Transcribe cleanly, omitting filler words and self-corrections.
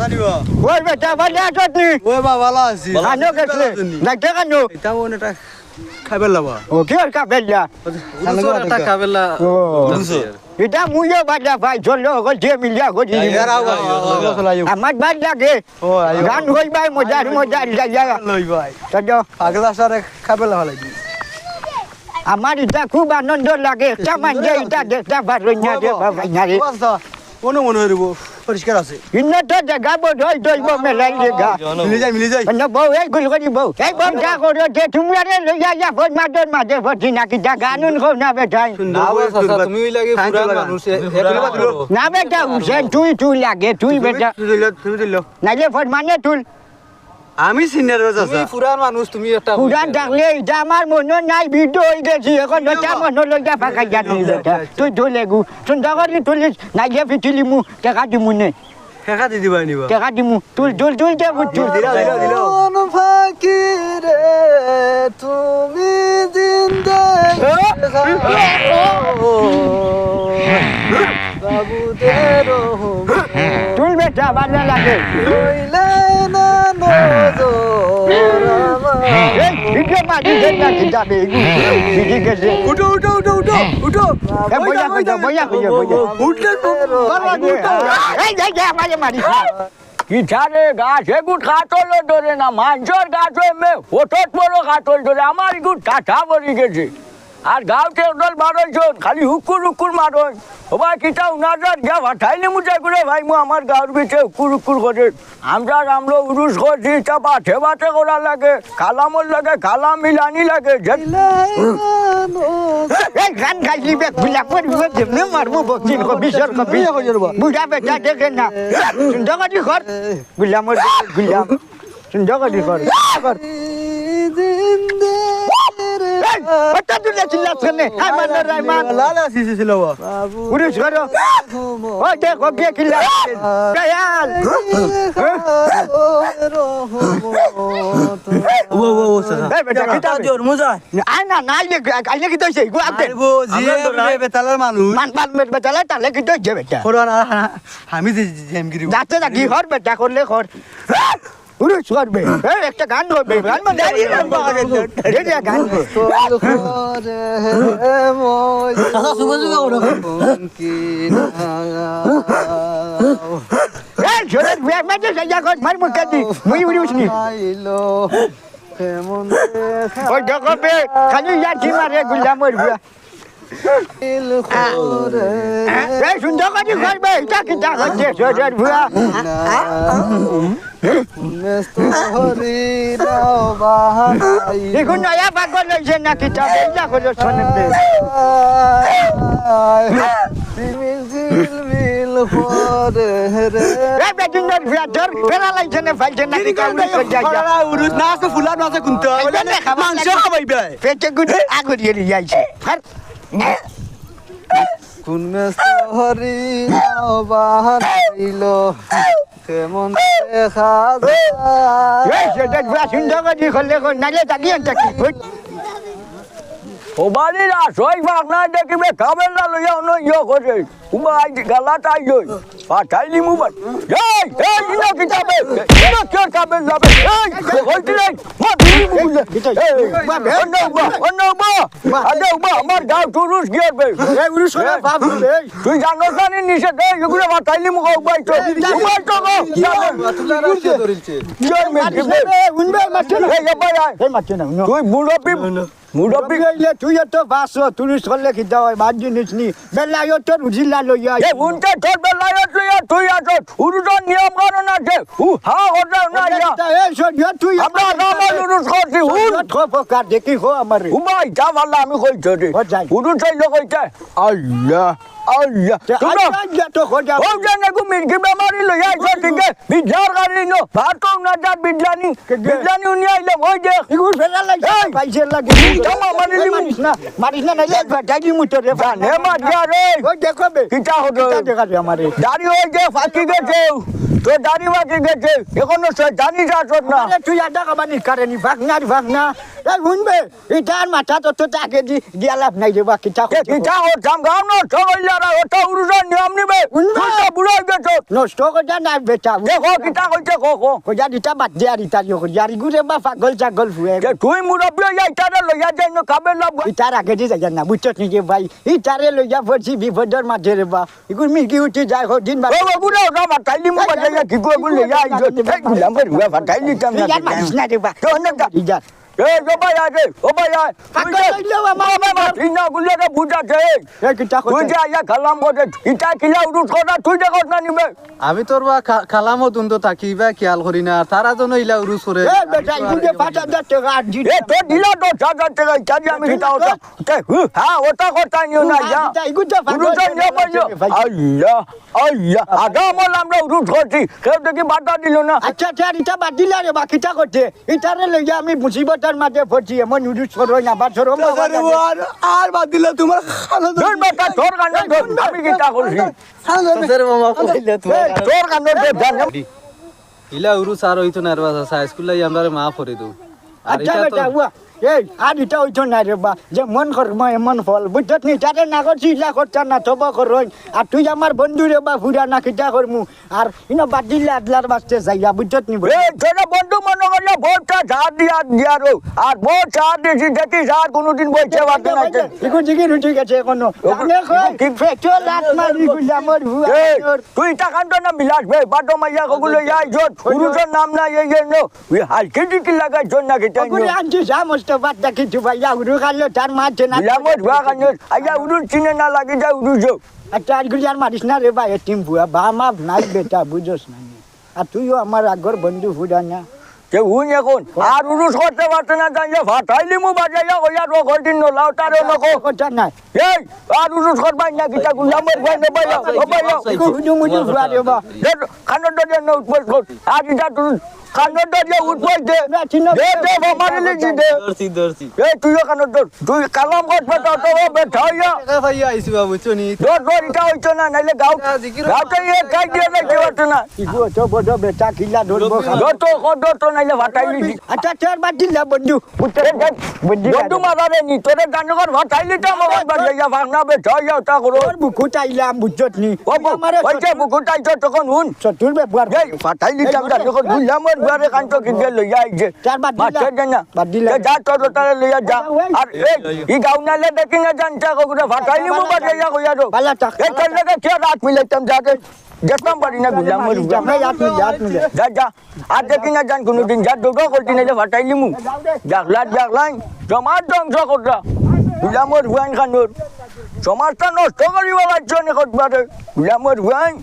ওই বেটা ভালো আছো নি ওই বা ভালো আছি আনো গেছলে লাগতে কেন এটা মনে এটা খাইবার লাবা ও কি আর কাবেলা একটা খাইবেলা ও এটা মুইও বাজা ভাই চলো গো যে মিলিয়া গো জি আমার ভাই লাগে ও আইও গান হই ভাই মজার মজার জায়গা লই ভাই চলো পাগলা সারে খাইবেলা ভালো লাগি আমার এটা খুব আনন্দ লাগে একটা মানে এটা দেখতে পারো না রে বাবা না রে কোন মনে হইব পরিষ্কার আছে ইন্ন তো জায়গা বড়ই দইব মেলাই জায়গা মিলে যাই না বউ এই গুল করি বউ এই বউ যা করো যে তুমি আরে লইয়া যা ফোন মাদন মাঝে ফটি নাকি যা গানুন খো না বেটাই তুমি লাগে পুরা মানুষ না বেটা হুসেন তুই লাগে তুই বেটা তুমি দিল নাইলে ফোন মানে তুই আমি সিনিয়র বাজা তুমি পুরান মানুষ তুমি একটা পুরান থাকলে এটা আমার মনে নাই ভিডিও হয়ে গেছি এখন ওটা মনে লইয়া ফাঁকা জানি বেটা তুই ধুলে গু সুন্দর করে তুলিস নাইলে ফিটিলি মু টাকা দিমু নে টাকা দি দিবা নিবা টাকা দিমু তুল দে বুঝছু দিল কোন ফাকিরে তুমি জিন্দা বাবুদের তুল বেটা ভালো লাগে হইলে না এই ভিডিও মারি দে না কি যাবে ঠিক আছে উঠো উঠো উঠো উঠো উঠো বইয়া উঠলে এই আমারে মারি ইঠারে গাছ এগুট কাটল ধরে না মাঞ্চর গাছ মে ওঠত বড় কাটল ধরে আমার এগুট কাঠা মরি গেছে আর গাঁওতে ওদল মারইছন খালি হুকুর মারই ওবা কিটা উনাজার গিয়া ভাঠাইলে মুচাই করে ভাই মু আমার গাঁওর বিচে হুকুর করে আমরা উরুস করছি তা বাঠে করা লাগে কালামর লাগে কালাম মিলানি লাগে এই গান খাইলি বে গুলা পড়বে যেমনে মারবো বকিন কো বিসর কো বুঝা বেটা দেখে না সুন্দর করে কর গুলাম সুন্দর করে কর ওটা তুলে চিল্লাছনে হাই মান রাইমান লালা সিসি ছিল উরুস করো ও দেখো কে কিল্লা দয়াল ও এই বেটা কিটা জোর মজা আই না নাইলে আইলে কি তইছে গো আপে আইবো জিয়ে বেতালার মানুষ মান বেটালে তালে কি তইছে বেটা করোনা আমি যে জেমগিরি যাতে না কি হর বেটা করলে কর উরুস করবে এই একটা গান হবে গান মানে দাঁড়িয়ে রে গান দাদা সুবজু গাও এই ছোট বিয়া মাঝে সাজা কর মার মুখে দি মুই উরুস নি ওই দেখো বে খালি যাচ্ছি মারে গুলা মরবে এই সুন্দর করে করবে এটা কি যা হচ্ছে ছোট ভুয়া দেখুন নয়া পাগল হয়েছে নাকি তবে যা করে শোনেবে এই বেদিনের ভিতর ফেরা লাগছে না ফাইছে নাকি উরুস না আছে ফুলা না আছে কুনতে মাংস খাবাইবে পেটে গুড়ে আগুরিয়ে যাইছে কোন হরি বাহাইলো কেমন দেখা এই সেটা পুরা সুন্দর করে করলে নালে তাকিয়ে থাকি ও বাড়ির আসই ভাগনা দেখিবে খাবেন না লইয়া অন্য ইয়ে করে উমাই গালাটা ইয়ে পাঠাইলি মুবাই এই ইনা কি যাবে ইনা কি খাবেন যাবে এই হইতে নাই মা দিলি মুলে অন্য বা আমার গাঁও টুরুস গিয়ে এই উরুস না বাপ তুই জানো জানি নিষেধ এগুলো পাঠাইলি মুখ উবাই তো গো তুই মুরব্বী গেলে তুই তো বাসো টুরিস্ট করলে কি দাও বাদ জিনিস নি বেলায় তো জিল্লা লইয়া এ উনতে তোর বেলায় তুই আছো উরুজন নিয়ম করো না যে ওটা না এই সব তুই আমরা নাম উরুস করছি খোপকার দেখি খো আমার উমাই যা ভালো আমি কইছো রে উরুস হইলো কইতে আল্লাহ তো খোঁজা ও জানে গো মির্গি বেমারি লইয়া আইছো ঠিক বিজার গাড়ি নো ভাত না যা বিজলানি উনি আইলে ওই যে ইগুর ফেলা লাগছে পাইছে লাগে মারিস না নাইলে যাই মুতো রে নে মারিয়া রে ওই দেখো বে কিটা হলো দেখা দে আমারে দাড়ি ওই যে ফাঁকি গেছে তো দাড়ি ফাঁকি গেছে এখনো জানি যাচ্ছ না তুই আড্ডা কামানি কারেনি ভাগনা এই শুনবে ইটার মাথা তো তাকে দি দিয়া লাভ নাই রে বা কিতা কিতা হতাম গাও নষ্ট হইলে আর ওটা উরুজের নিয়ম নিবে বুড়ো হয়ে গেছ নষ্ট করে নাই বেটা দেখো কিতা কইছে কো কইয়া দিতা বাদ দিয়া দিতা দিও ইয়ারি গুরে বা পাগল ছাগল ফুয়ে তুই মুরব্বী যাইতারে লইয়া যাই না খাবে না ইটার আগে দি যাই না বুঝছ নি যে ভাই ইটারে লইয়া পড়ছি বিপদের মাঝে রে বা ইগুর মিকি উঠি যায় দিন বা ও বুড়ো ওটা মাথাইলি মু বাজাইয়া কি কই বলে যাই এই গুলাম বড় ফাটাইলি তাম না ইয়ার মারিস না রে বা তো না ইয়া এ জবাই আছে ও ভাই আয় পাগল হইলো আমার বাবা ঠিনা গুলে বুঝাতে এ কিতা তুই কই যে আইয়া খালাম বটে ইটা কিলা উরুজ কথা তুই দেখত না নিবে আমি তোর বা খালামো তুন তো থাকি বা খেয়াল করি না তারা জন ইলা উরুস করে এ বেটা ইগুরে 5000 টাকা আর দি এ তো দিলা তো 6000 টাকা চাই আমি কিতা ওটা হ্যাঁ ওটা কথা নিও না যা ইগুটা উরুজের নিয়ম হইলো আল্লাহ আল্লাহ আগা আমল আমরা উরুজ করছি কেউ দেখি বাধা দিল না আচ্ছা আচ্ছা ইটা বাদ দিলা রে বা কিতা করতে ইটারে লইয়া আমি মুসিবতের মাঝে পড়ছি এমন উরুজ করই না বা সরম আর বাদ দিলে তোমার খালো তোর বেটা তোর কানে ধর আমি কিতা করছি তোর মামা কইলে তোর কানে ধর ইলা উরুস আর হইতো না রে বাসা স্কুলে আমরা মাফ করে দউ আর আচ্ছা এটা বেটা তো উয়া এই আর এটা হইতো না রে বা যে মন কর্ম এমন ফল বুঝত নি তারে না করছি ইলা করতা না তব করই আর তুই আমার বন্ধু রে বা ফুরা না কিতা করমু আর ইনো বাদ দিলে আদলার বাস্তে যাইয়া বুঝত নি এ তোরা বন্ধু মনে করলে ভোটটা ঝাড় দিয়া রো আর ভোট ঝাড় দিয়েছি দেখি ঝাড় কোনোদিন বইছে বাদ না ইকু জিগি রুটি গেছে কোনো তাহলে কই ফেটো লাত মারি গুলামর ভুয়া তুই টাকা তো না মিলাস ভাই বাটো মাইয়া কগুলো যাই জোট পুরুষের নাম না এই জন্য ওই হালকি দিকে লাগাই জন্য না কিটা ওগুলি আনছি সমস্ত বাদ দেখি তুই ভাইয়া উড়ু খাইলো তার মাঝে না মিলামত ভুয়া কান্য আইয়া উড়ুর চিনে না লাগে যা উড়ুজ আচ্ছা আজগুলি আর মারিস না রে ভাই টিম ভুয়া বা মাপ নাই বেটা বুঝোস না আর তুইও আমার আগর বন্ধু ফুরা না কে উন এখন আর উড়ুস করতে পারতে না জানিয়ে ফাটাইলি মু বাজাইয়া ওইয়া রো ঘরদিন নোলাও তারে নকো কথা নাই এই আর উড়ুস করবাই না কিটা গুলামত ভয় নে বাইয়া ও বাইয়া হুজু মুজু ফুয়া রে বা খানোর দরিয়া না উঠবস কর আর এটা তুই খানোর দরিয়া উঠবস দে দে মারিলি জি দে দর্শি এই তুইও খানোর দর তুই কালাম করবে তো তো বেঠা হইয়া টাকা ভাইয়া আইছি বাবু চনি দর দর এটা হইতো না নাইলে গাউতে এ কাই দিয়ে না কেওয়াতে না ইগো তো বড় বেটা কিলা ধরবো দর তো নাইলে ফাটাইলি আচ্ছা তোর বাদ দিলা বন্ধু বন্ধু মারারে নি তোরে গানগর ফাটাইলি তো মোবাইল বাজাইয়া ভাগনা বেঠা হইয়া তা করো তোর বুকু চাইলাম বুঝত নি ও ওইটা বুকুটাই তো তখন হুন চতুর ব্যবহার এই ফাটাইলি তো আমরা যখন গুলামর বারে কান্ত কিনতে লইয়া আইছে চার বাদ দিলা বাদ দিলা যা তোর তারে লইয়া যা আর এই ই গাউনালে দেখি না জানতা কগুলা ফাটাইলি মু বাজাইয়া কইয়া দো বালা টাক এই কলকে কে রাত মিলাইতাম যাতে দেখতাম পারি না গুলামর জামাই হাত মিলে যা যা আর দেখি না জান কোনোদিন যা দুটো করতি না ফাটাইলি মু জাগলাই জমার ধ্বংস করতা গুলামর হুয়াইন খানোর সমাজটা নষ্ট করিব লাগছে নি কতবারে গুলামর হুয়াইন